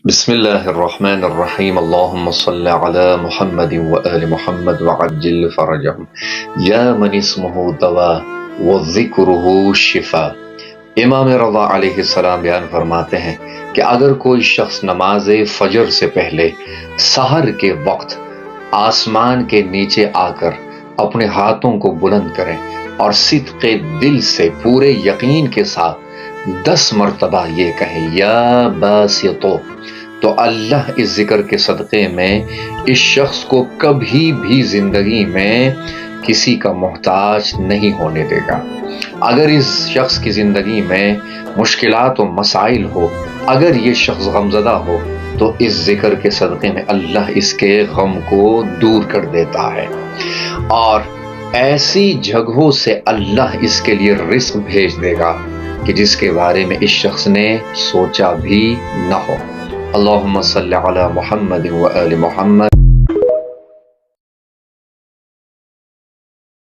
بسم الله الرحمن الرحیم اللهم صل علی محمد وآل محمد وعجل فرجهم یا من اسمه دوا وذکره شفا۔ امام رضا علیہ السلام بیان فرماتے ہیں کہ اگر کوئی شخص نماز فجر سے پہلے سحر کے وقت آسمان کے نیچے آ کر اپنے ہاتھوں کو بلند کرے اور صدق دل سے پورے یقین کے ساتھ 10 مرتبہ یہ کہے یا باسطو، تو اللہ اس ذکر کے صدقے میں اس شخص کو کبھی بھی زندگی میں کسی کا محتاج نہیں ہونے دے گا۔ اگر اس شخص کی زندگی میں مشکلات و مسائل ہو، اگر یہ شخص غمزدہ ہو، تو اس ذکر کے صدقے میں اللہ اس کے غم کو دور کر دیتا ہے اور ایسی جگہوں سے اللہ اس کے لیے رزق بھیج دے گا کہ جس کے بارے میں اس شخص نے سوچا بھی نہ ہو۔ اللہم صلی علی محمد و آل محمد۔